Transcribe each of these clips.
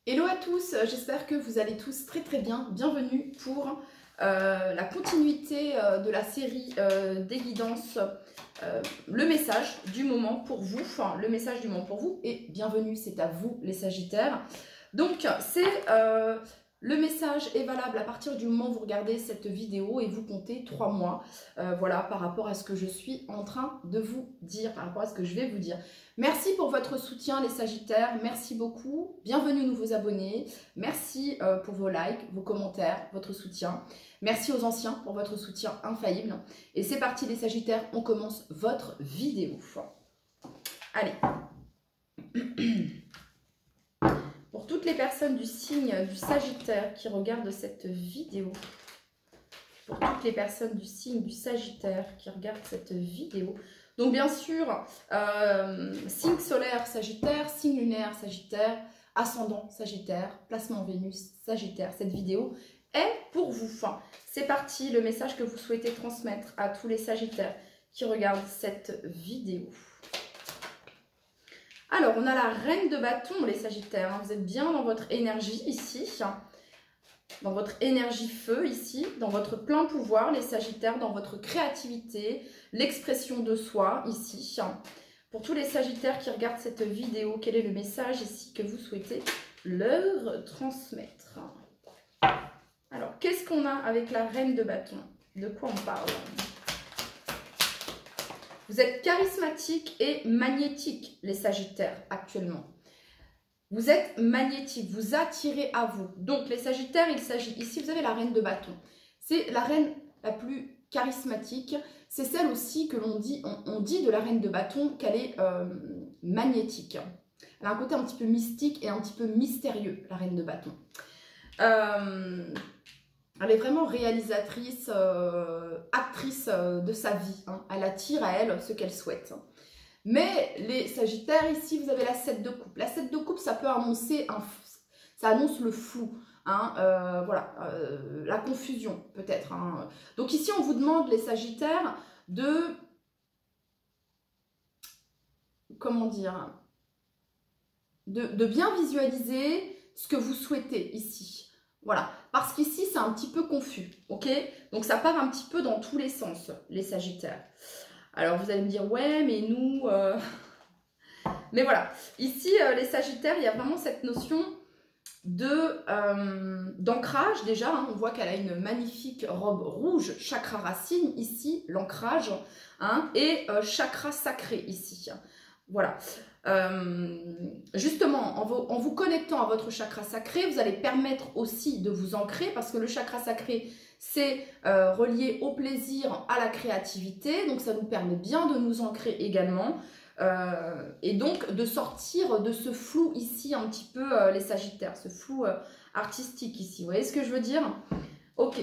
Hello à tous, j'espère que vous allez tous très très bien. Bienvenue pour la continuité de la série des guidances, le message du moment pour vous, enfin le message du moment pour vous, et bienvenue, c'est à vous les Sagittaires. Donc c'est le message est valable à partir du moment où vous regardez cette vidéo et vous comptez 3 mois, voilà, par rapport à ce que je suis en train de vous dire, par rapport à ce que je vais vous dire. Merci pour votre soutien les Sagittaires, merci beaucoup, bienvenue nouveaux abonnés, merci pour vos likes, vos commentaires, votre soutien, merci aux anciens pour votre soutien infaillible. Et c'est parti les Sagittaires, on commence votre vidéo. Allez. Pour toutes les personnes du signe du Sagittaire qui regardent cette vidéo, pour toutes les personnes du signe du Sagittaire qui regardent cette vidéo, donc bien sûr, signe solaire Sagittaire, signe lunaire Sagittaire, ascendant Sagittaire, placement Vénus Sagittaire, cette vidéo est pour vous. Enfin, c'est parti, le message que vous souhaitez transmettre à tous les Sagittaires qui regardent cette vidéo. Alors, on a la reine de bâton, les Sagittaires. Hein. Vous êtes bien dans votre énergie ici, dans votre énergie feu ici, dans votre plein pouvoir, les Sagittaires, dans votre créativité, l'expression de soi ici. Pour tous les Sagittaires qui regardent cette vidéo, quel est le message ici que vous souhaitez leur transmettre? Alors, qu'est-ce qu'on a avec la reine de bâton? De quoi on parle? Vous êtes charismatique et magnétique, les Sagittaires, actuellement. Vous êtes magnétique, vous attirez à vous. Donc, les Sagittaires, il s'agit ici, vous avez la reine de bâton. C'est la reine la plus charismatique. C'est celle aussi que l'on dit, on dit de la reine de bâton qu'elle est magnétique. Elle a un côté un petit peu mystique et un petit peu mystérieux, la reine de bâton. Elle est vraiment réalisatrice, actrice de sa vie. Hein. Elle attire à elle ce qu'elle souhaite. Mais les Sagittaires, ici, vous avez la 7 de coupe. La 7 de coupe, ça peut annoncer, ça annonce le flou. Hein, voilà, la confusion peut-être. Hein. Donc ici, on vous demande, les Sagittaires, de... Comment dire? De bien visualiser ce que vous souhaitez ici. Voilà, parce qu'ici, c'est un petit peu confus, ok? Donc, ça part un petit peu dans tous les sens, les Sagittaires. Alors, vous allez me dire, ouais, mais nous... Mais voilà, ici, les Sagittaires, il y a vraiment cette notion d'ancrage, déjà. Hein, on voit qu'elle a une magnifique robe rouge, chakra racine, ici, l'ancrage, hein, et chakra sacré, ici. Voilà. Justement, en vous connectant à votre chakra sacré, vous allez permettre aussi de vous ancrer parce que le chakra sacré, c'est relié au plaisir, à la créativité. Donc, ça nous permet bien de nous ancrer également. Et donc, de sortir de ce flou ici, un petit peu, les Sagittaires, ce flou artistique ici. Vous voyez ce que je veux dire? Ok.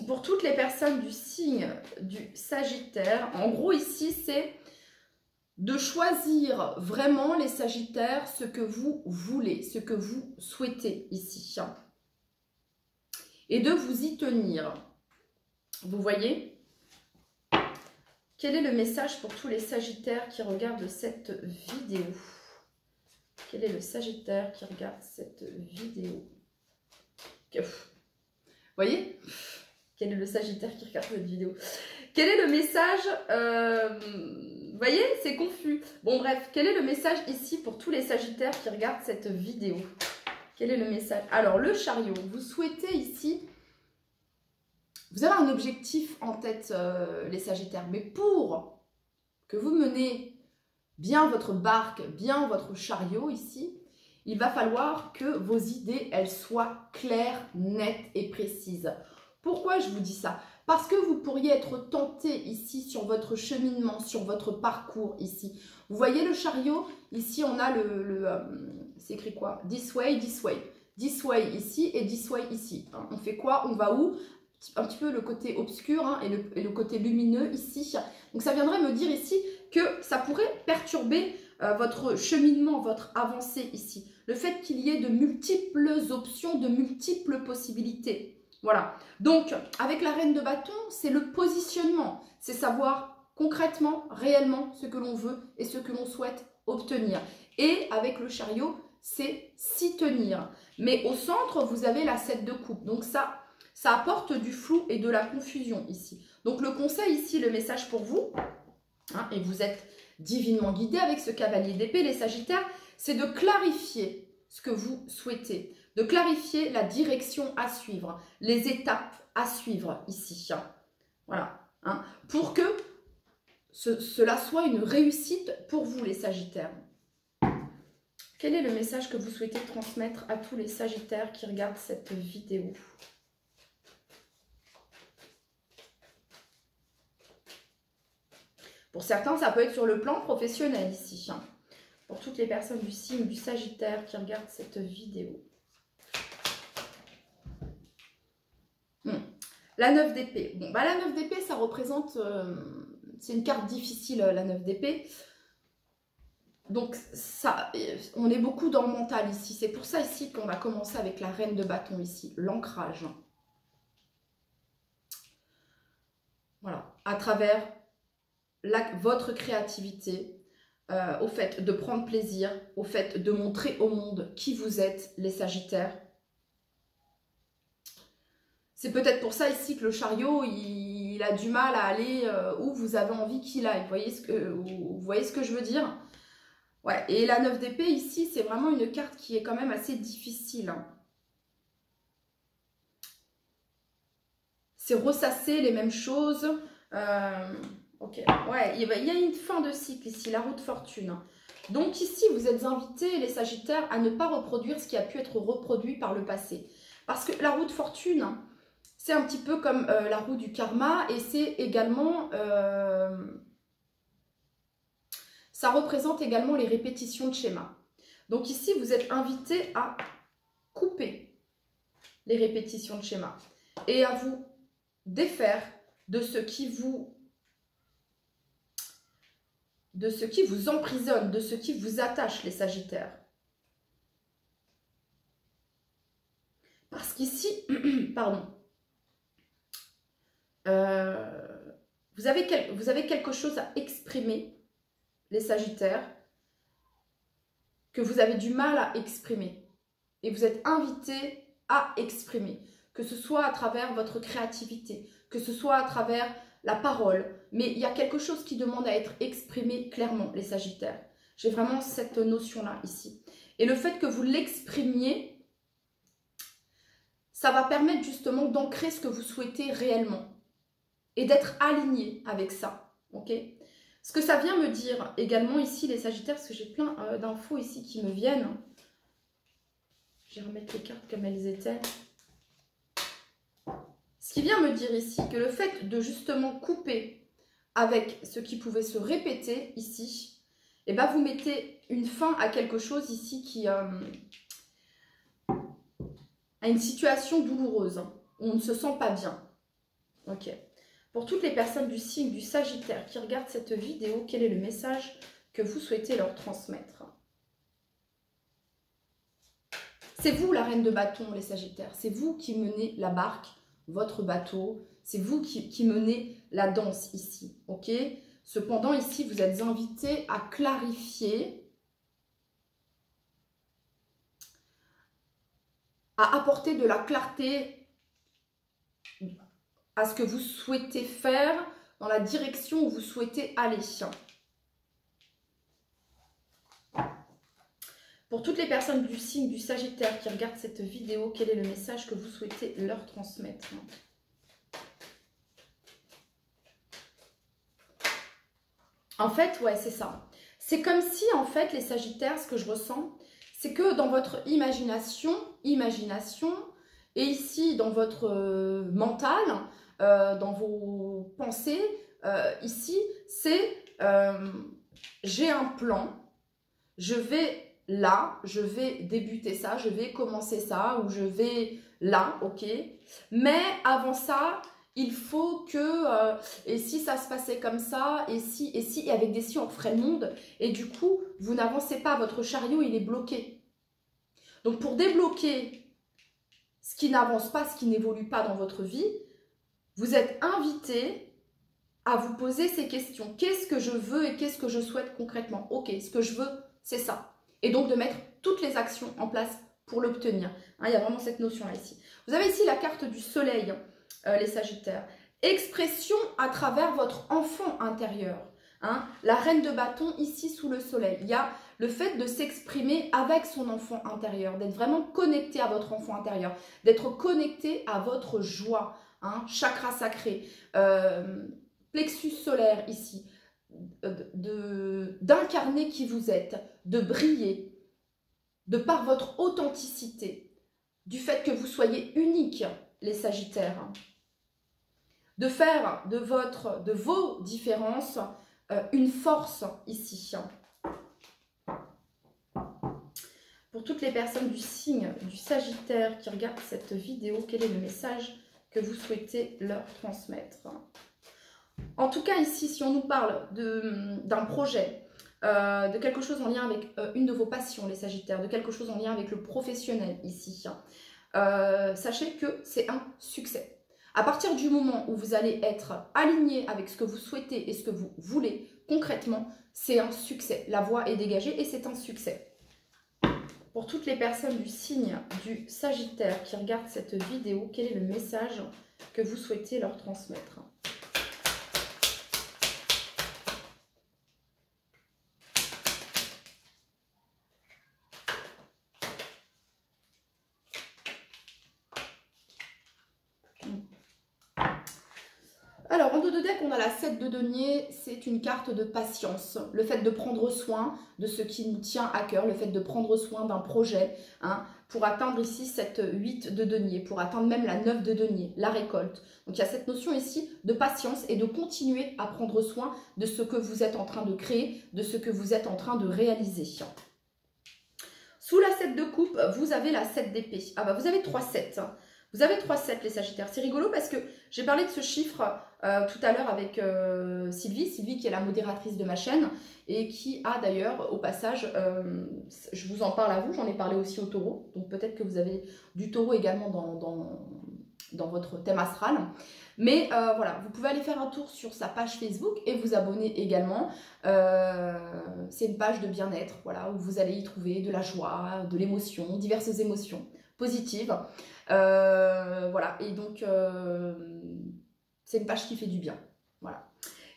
Pour toutes les personnes du signe du Sagittaire, en gros, ici, c'est... de choisir vraiment les Sagittaires ce que vous voulez, ce que vous souhaitez ici. Et de vous y tenir. Vous voyez? Quel est le message pour tous les Sagittaires qui regardent cette vidéo? Quel est le Sagittaire qui regarde cette vidéo? Vous voyez? Quel est le Sagittaire qui regarde cette vidéo? Quel est le message vous voyez, c'est confus. Bon, bref, quel est le message ici pour tous les Sagittaires qui regardent cette vidéo? Quel est le message? Alors, le chariot, vous souhaitez ici... Vous avez un objectif en tête, les Sagittaires. Mais pour que vous menez bien votre barque, bien votre chariot ici, il va falloir que vos idées, elles soient claires, nettes et précises. Pourquoi je vous dis ça? Parce que vous pourriez être tenté ici sur votre cheminement, sur votre parcours ici. Vous voyez le chariot? Ici, on a c'est écrit quoi? This way, this way. This way ici et this way ici. Hein, on fait quoi? On va où? Un petit peu le côté obscur hein, et le côté lumineux ici. Donc, ça viendrait me dire ici que ça pourrait perturber votre cheminement, votre avancée ici. Le fait qu'il y ait de multiples options, de multiples possibilités. Voilà, donc avec la reine de bâton, c'est le positionnement, c'est savoir concrètement, réellement ce que l'on veut et ce que l'on souhaite obtenir. Et avec le chariot, c'est s'y tenir. Mais au centre, vous avez la 7 de coupe. Donc ça apporte du flou et de la confusion ici. Donc le conseil ici, le message pour vous, hein, et vous êtes divinement guidé avec ce cavalier d'épée, les Sagittaires, c'est de clarifier ce que vous souhaitez, de clarifier la direction à suivre, les étapes à suivre ici. Voilà, hein, pour que cela soit une réussite pour vous, les Sagittaires. Quel est le message que vous souhaitez transmettre à tous les Sagittaires qui regardent cette vidéo? Pour certains, ça peut être sur le plan professionnel ici. Hein. Pour toutes les personnes du signe du Sagittaire qui regardent cette vidéo. La 9 d'épée. Bon, bah, la 9 d'épée, ça représente... c'est une carte difficile, la 9 d'épée. Donc, ça, on est beaucoup dans le mental ici. C'est pour ça ici qu'on va commencer avec la reine de bâton ici. L'ancrage. Voilà. À travers votre créativité, au fait de prendre plaisir, au fait de montrer au monde qui vous êtes, les Sagittaires. C'est peut-être pour ça ici que le chariot, il a du mal à aller où vous avez envie qu'il aille. Vous voyez ce que je veux dire? Ouais. Et la 9 d'épée ici, c'est vraiment une carte qui est quand même assez difficile. Hein. C'est ressasser les mêmes choses. Ok, ouais, il y a une fin de cycle ici, la roue de fortune. Donc ici, vous êtes invités, les Sagittaires, à ne pas reproduire ce qui a pu être reproduit par le passé. Parce que la roue de fortune, c'est un petit peu comme la roue du karma et c'est également... ça représente également les répétitions de schémas. Donc ici, vous êtes invités à couper les répétitions de schémas et à vous défaire de ce qui vous emprisonne, de ce qui vous attache, les Sagittaires. Parce qu'ici, pardon, vous avez quelque chose à exprimer, les Sagittaires, que vous avez du mal à exprimer. Et vous êtes invités à exprimer, que ce soit à travers votre créativité, que ce soit à travers la parole, mais il y a quelque chose qui demande à être exprimé clairement, les Sagittaires. J'ai vraiment cette notion-là ici. Et le fait que vous l'exprimiez, ça va permettre justement d'ancrer ce que vous souhaitez réellement et d'être aligné avec ça, ok? Ce que ça vient me dire également ici, les Sagittaires, parce que j'ai plein d'infos ici qui me viennent. Je vais remettre les cartes comme elles étaient. Ce qui vient me dire ici, que le fait de justement couper avec ce qui pouvait se répéter ici, eh ben vous mettez une fin à quelque chose ici qui a une situation douloureuse, où on ne se sent pas bien. Ok. Pour toutes les personnes du signe du Sagittaire qui regardent cette vidéo, quel est le message que vous souhaitez leur transmettre? C'est vous la reine de bâton, les Sagittaires. C'est vous qui menez la barque, votre bateau. C'est vous qui menez la danse ici, ok? Cependant, ici, vous êtes invités à clarifier, à apporter de la clarté à ce que vous souhaitez faire, dans la direction où vous souhaitez aller. Pour toutes les personnes du signe du Sagittaire qui regardent cette vidéo, quel est le message que vous souhaitez leur transmettre? En fait, ouais, c'est ça. C'est comme si, en fait, les Sagittaires, ce que je ressens, c'est que dans votre imagination, et ici, dans votre mental, dans vos pensées, ici, c'est j'ai un plan, je vais là, je vais débuter ça, je vais commencer ça, ou je vais là, ok? Mais avant ça, il faut que, et si ça se passait comme ça, et si, et avec des si, on ferait le monde, et du coup, vous n'avancez pas, votre chariot, il est bloqué. Donc, pour débloquer ce qui n'avance pas, ce qui n'évolue pas dans votre vie, vous êtes invité à vous poser ces questions. Qu'est-ce que je veux et qu'est-ce que je souhaite concrètement? Ok, ce que je veux, c'est ça. et donc de mettre toutes les actions en place pour l'obtenir. Hein, il y a vraiment cette notion-là ici. Vous avez ici la carte du soleil, les Sagittaires. Expression à travers votre enfant intérieur. Hein, la reine de bâton ici sous le soleil. Il y a le fait de s'exprimer avec son enfant intérieur, d'être vraiment connecté à votre enfant intérieur, d'être connecté à votre joie, hein, chakra sacré, plexus solaire ici, d'incarner qui vous êtes, de briller, de par votre authenticité, du fait que vous soyez unique, les Sagittaires, de faire de vos différences une force ici. Pour toutes les personnes du signe du Sagittaire qui regardent cette vidéo, quel est le message que vous souhaitez leur transmettre? En tout cas ici, si on nous parle d'un projet, de quelque chose en lien avec une de vos passions, les Sagittaires, de quelque chose en lien avec le professionnel ici, sachez que c'est un succès. À partir du moment où vous allez être aligné avec ce que vous souhaitez et ce que vous voulez, concrètement, c'est un succès. La voie est dégagée et c'est un succès. Pour toutes les personnes du signe du Sagittaire qui regardent cette vidéo, quel est le message que vous souhaitez leur transmettre? Alors, en dos de deck, on a la 7 de denier, c'est une carte de patience. Le fait de prendre soin de ce qui nous tient à cœur, le fait de prendre soin d'un projet, hein, pour atteindre ici cette 8 de denier, pour atteindre même la 9 de denier, la récolte. Donc, il y a cette notion ici de patience et de continuer à prendre soin de ce que vous êtes en train de créer, de ce que vous êtes en train de réaliser. Sous la 7 de coupe, vous avez la 7 d'épée. Ah bah, vous avez 3 7. Vous avez 3 7 les Sagittaires. C'est rigolo parce que j'ai parlé de ce chiffre tout à l'heure avec Sylvie qui est la modératrice de ma chaîne et qui a d'ailleurs au passage, je vous en parle à vous, j'en ai parlé aussi au taureau, donc peut-être que vous avez du taureau également dans votre thème astral. Mais voilà, vous pouvez aller faire un tour sur sa page Facebook et vous abonner également. C'est une page de bien-être, voilà, où vous allez y trouver de la joie, de l'émotion, diverses émotions positives. Voilà, et donc c'est une page qui fait du bien. Voilà.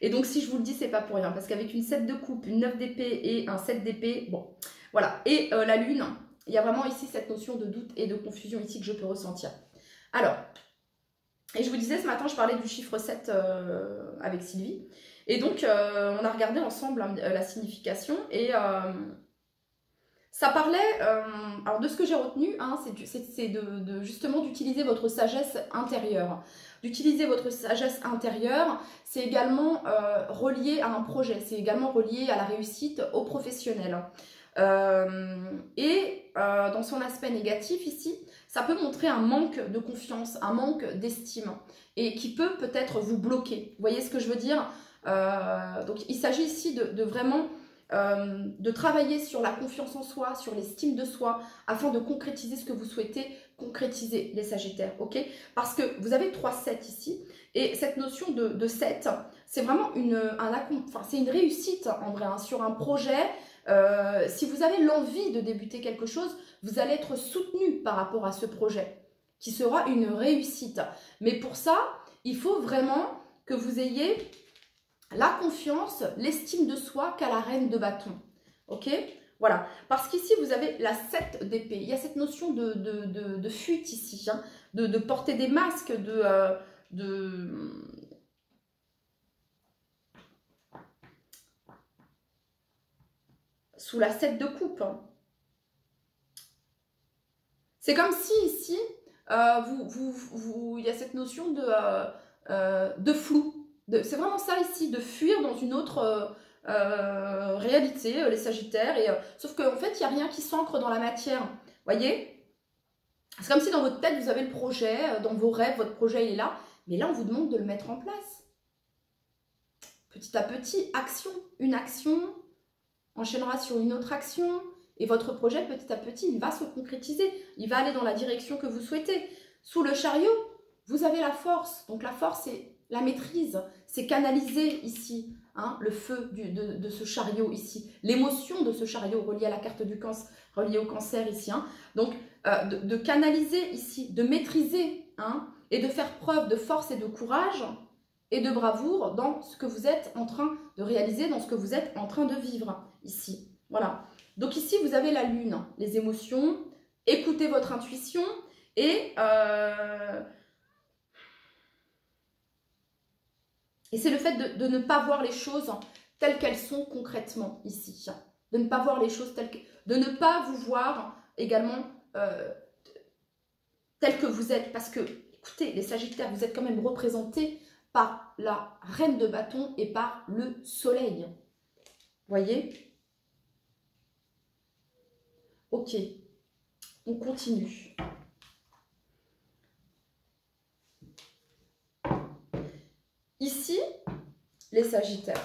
Et donc si je vous le dis, c'est pas pour rien, parce qu'avec une 7 de coupe, une 9 d'épée et un 7 d'épée, bon, voilà. Et la lune, il y a vraiment ici cette notion de doute et de confusion ici que je peux ressentir. Alors, et je vous disais ce matin, je parlais du chiffre 7 avec Sylvie. Et donc, on a regardé ensemble la signification et ça parlait, alors de ce que j'ai retenu, hein, c'est justement d'utiliser votre sagesse intérieure. D'utiliser votre sagesse intérieure, c'est également relié à un projet, c'est également relié à la réussite au professionnel. Dans son aspect négatif ici, ça peut montrer un manque de confiance, un manque d'estime et qui peut peut-être vous bloquer. Vous voyez ce que je veux dire? Donc il s'agit ici de vraiment de travailler sur la confiance en soi, sur l'estime de soi, afin de concrétiser ce que vous souhaitez concrétiser, les Sagittaires, ok? Parce que vous avez 3-7 ici, et cette notion de 7, c'est vraiment une réussite en vrai, hein, sur un projet. Si vous avez l'envie de débuter quelque chose, vous allez être soutenu par rapport à ce projet, qui sera une réussite. Mais pour ça, il faut vraiment que vous ayez la confiance, l'estime de soi qu'a la reine de bâton. Ok? Voilà. Parce qu'ici, vous avez la 7 d'épée. Il y a cette notion de fuite ici, hein, de porter des masques, sous la 7 de coupe. C'est comme si ici, il y a cette notion de flou. C'est vraiment ça ici, de fuir dans une autre réalité, les Sagittaires. Sauf qu'en fait, il n'y a rien qui s'ancre dans la matière. Voyez? C'est comme si dans votre tête, vous avez le projet, dans vos rêves, votre projet il est là. Mais là, on vous demande de le mettre en place. Petit à petit, action. Une action enchaînera sur une autre action. Et votre projet, petit à petit, il va se concrétiser. Il va aller dans la direction que vous souhaitez. Sous le chariot, vous avez la force. Donc la force, c'est la maîtrise, c'est canaliser ici hein, le feu de ce chariot ici, l'émotion de ce chariot relié à la carte du cancer, relié au cancer ici. Hein. Donc, de canaliser ici, de maîtriser hein, et de faire preuve de force et de courage et de bravoure dans ce que vous êtes en train de réaliser, dans ce que vous êtes en train de vivre ici. Voilà. Donc ici, vous avez la lune, les émotions, écoutez votre intuition et c'est le fait de ne pas voir les choses telles qu'elles sont concrètement ici. De ne pas voir les choses telles que... De ne pas vous voir également telles que vous êtes. Parce que, écoutez, les Sagittaires, vous êtes quand même représentés par la reine de bâton et par le soleil. Voyez? Ok. On continue. Ici, les Sagittaires,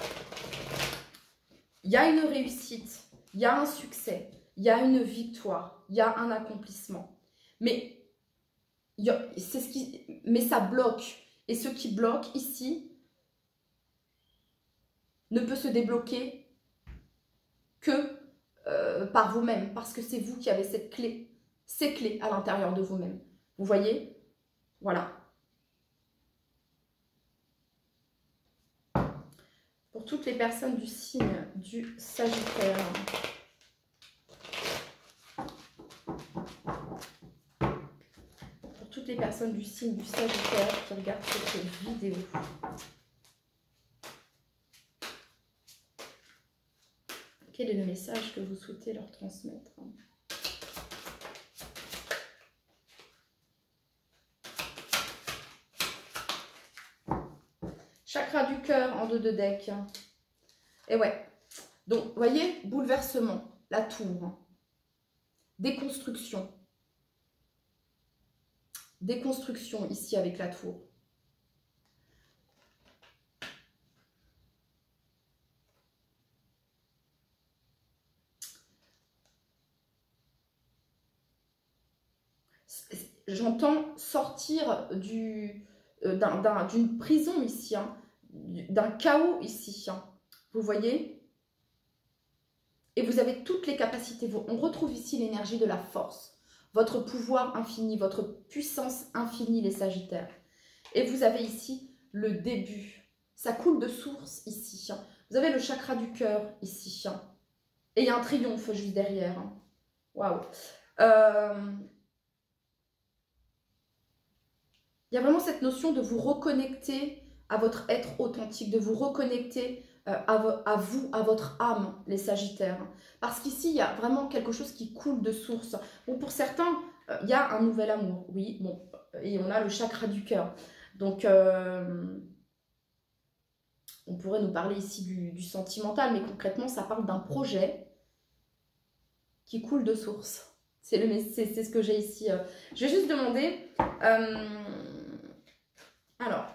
il y a une réussite, il y a un succès, il y a une victoire, il y a un accomplissement. Mais, ça bloque. Et ce qui bloque ici ne peut se débloquer que par vous-même. Parce que c'est vous qui avez cette clé, ces clés à l'intérieur de vous-même. Vous voyez? Voilà. Pour toutes les personnes du signe du Sagittaire. Pour toutes les personnes du signe du Sagittaire qui regardent cette vidéo. Quel est le message que vous souhaitez leur transmettre? Chakra du cœur en 2 de deck. Et ouais. Donc, vous voyez, bouleversement, la tour. Déconstruction. Déconstruction ici avec la tour. J'entends sortir d'une prison ici, hein, d'un chaos ici, hein, vous voyez? Et vous avez toutes les capacités. On retrouve ici l'énergie de la force, votre pouvoir infini, votre puissance infinie, les Sagittaires. Et vous avez ici le début. Ça coule de source ici. Hein. Vous avez le chakra du cœur ici. Hein. Et il y a un triomphe juste derrière. Hein. Waouh! Il y a vraiment cette notion de vous reconnecter à votre être authentique, de vous reconnecter à vous, à votre âme, les Sagittaires. Parce qu'ici, il y a vraiment quelque chose qui coule de source. Bon, pour certains, il y a un nouvel amour, oui, bon, et on a le chakra du cœur. Donc, on pourrait nous parler ici du sentimental, mais concrètement, ça parle d'un projet qui coule de source. C'est ce que j'ai ici. Je vais juste demander... alors,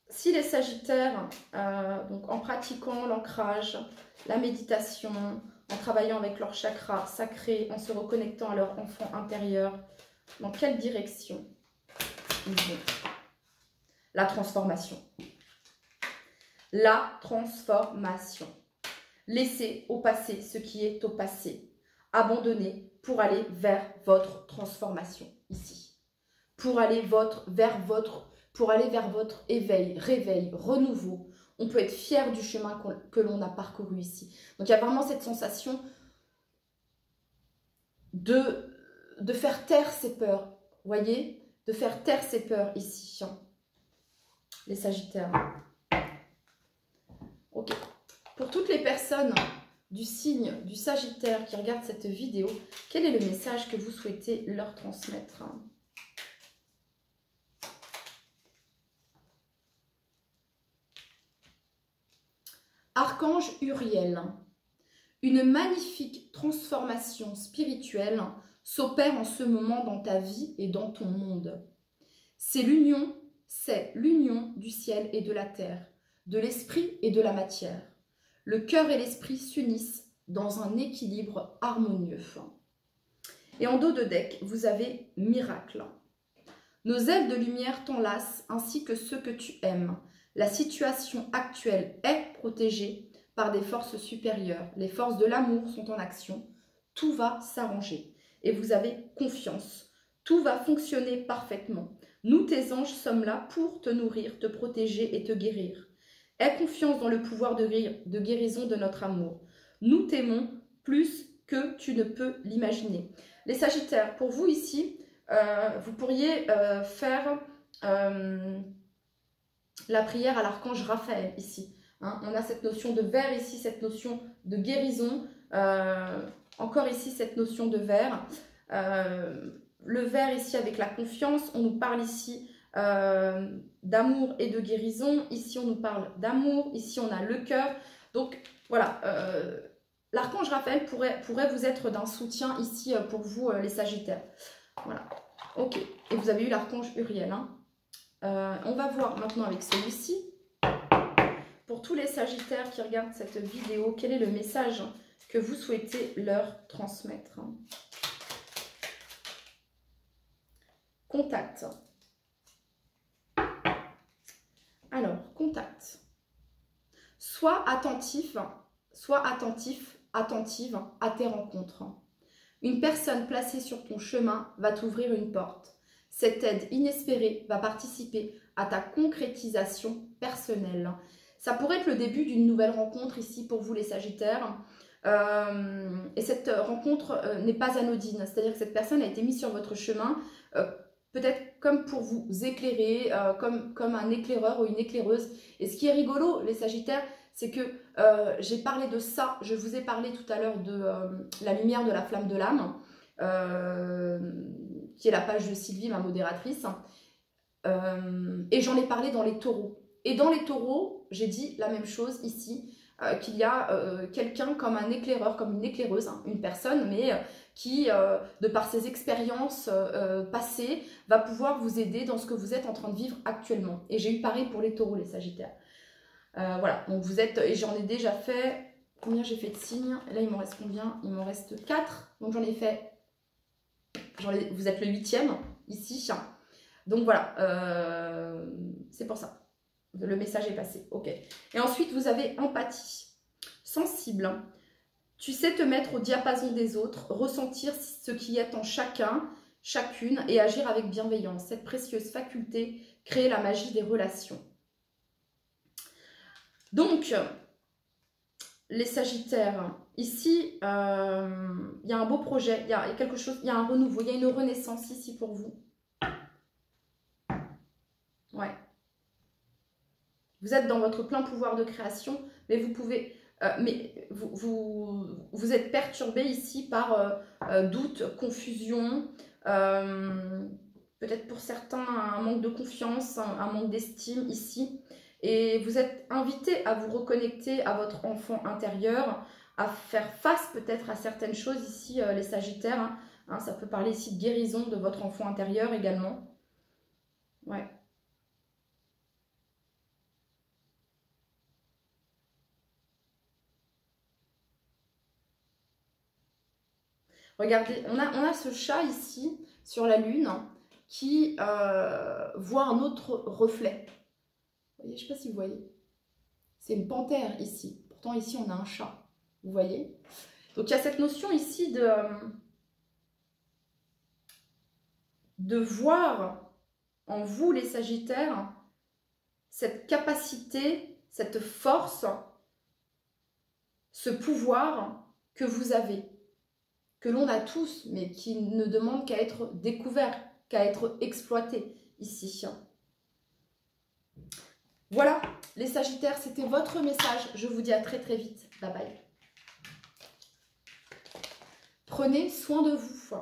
si les Sagittaires, donc en pratiquant l'ancrage, la méditation, en travaillant avec leur chakra sacré, en se reconnectant à leur enfant intérieur, dans quelle direction ils vont? La transformation. La transformation. Laissez au passé ce qui est au passé. Abandonnez pour aller vers votre transformation ici. Pour aller vers votre éveil, réveil, renouveau. On peut être fier du chemin que l'on a parcouru ici. Donc, il y a vraiment cette sensation de faire taire ses peurs. Vous voyez? De faire taire ses peurs ici. Les Sagittaires. Ok. Pour toutes les personnes du signe du Sagittaire qui regardent cette vidéo, quel est le message que vous souhaitez leur transmettre? Archange Uriel, une magnifique transformation spirituelle s'opère en ce moment dans ta vie et dans ton monde. C'est l'union du ciel et de la terre, de l'esprit et de la matière. Le cœur et l'esprit s'unissent dans un équilibre harmonieux. Et en dos de deck, vous avez miracle. Nos ailes de lumière t'enlacent ainsi que ceux que tu aimes. La situation actuelle est protégée par des forces supérieures. Les forces de l'amour sont en action. Tout va s'arranger et vous avez confiance. Tout va fonctionner parfaitement. Nous, tes anges, sommes là pour te nourrir, te protéger et te guérir. Aie confiance dans le pouvoir de guérison de notre amour. Nous t'aimons plus que tu ne peux l'imaginer. Les Sagittaires, pour vous ici, vous pourriez faire la prière à l'archange Raphaël ici. Hein, on a cette notion de vert ici, cette notion de guérison. Encore ici, cette notion de vert. Le vert ici avec la confiance. On nous parle ici d'amour et de guérison. Ici, on nous parle d'amour. Ici, on a le cœur. Donc, voilà. L'archange Raphaël pourrait vous être d'un soutien ici pour vous, les Sagittaires. Voilà. Ok. Et vous avez eu l'archange Uriel. Hein. On va voir maintenant avec celui-ci. Pour tous les Sagittaires qui regardent cette vidéo, quel est le message que vous souhaitez leur transmettre? Contact. Alors, contact. Sois attentif, attentive à tes rencontres. Une personne placée sur ton chemin va t'ouvrir une porte. Cette aide inespérée va participer à ta concrétisation personnelle. Ça pourrait être le début d'une nouvelle rencontre ici pour vous les Sagittaires. Et cette rencontre n'est pas anodine. C'est-à-dire que cette personne a été mise sur votre chemin, peut-être comme pour vous éclairer, comme un éclaireur ou une éclaireuse. Et ce qui est rigolo, les Sagittaires, c'est que j'ai parlé de ça. Je vous ai parlé tout à l'heure de la lumière de la flamme de l'âme, qui est la page de Sylvie, ma modératrice. Et j'en ai parlé dans les taureaux. Et dans les taureaux, j'ai dit la même chose ici, qu'il y a quelqu'un comme un éclaireur, comme une éclaireuse, hein, une personne, mais qui, de par ses expériences passées, va pouvoir vous aider dans ce que vous êtes en train de vivre actuellement. Et j'ai eu pareil pour les taureaux, les Sagittaires. Voilà, donc vous êtes, et j'en ai déjà fait, combien j'ai fait de signes? Là, il m'en reste combien? Il m'en reste 4, donc j'en ai fait, vous êtes le 8e, ici. Donc voilà, c'est pour ça. Le message est passé, ok. Et ensuite, vous avez empathie, sensible. Tu sais te mettre au diapason des autres, ressentir ce qui est en chacun, chacune et agir avec bienveillance. Cette précieuse faculté crée la magie des relations. Donc, les Sagittaires, ici, il y a un beau projet, il y a quelque chose, il y a un renouveau, il y a une renaissance ici pour vous. Ouais. Vous êtes dans votre plein pouvoir de création, mais vous pouvez, vous êtes perturbé ici par doute, confusion, peut-être pour certains un manque de confiance, un manque d'estime ici. Et vous êtes invité à vous reconnecter à votre enfant intérieur, à faire face peut-être à certaines choses ici, les Sagittaires. Hein, ça peut parler ici de guérison de votre enfant intérieur également. Ouais. Regardez, on a ce chat ici, sur la lune, qui voit un autre reflet. Vous voyez, je ne sais pas si vous voyez. C'est une panthère ici. Pourtant, ici, on a un chat. Vous voyez? Donc, il y a cette notion ici de voir en vous, les Sagittaires, cette capacité, cette force, ce pouvoir que vous avez, que l'on a tous, mais qui ne demande qu'à être découvert, qu'à être exploité ici. Voilà, les Sagittaires, c'était votre message. Je vous dis à très très vite. Bye bye. Prenez soin de vous.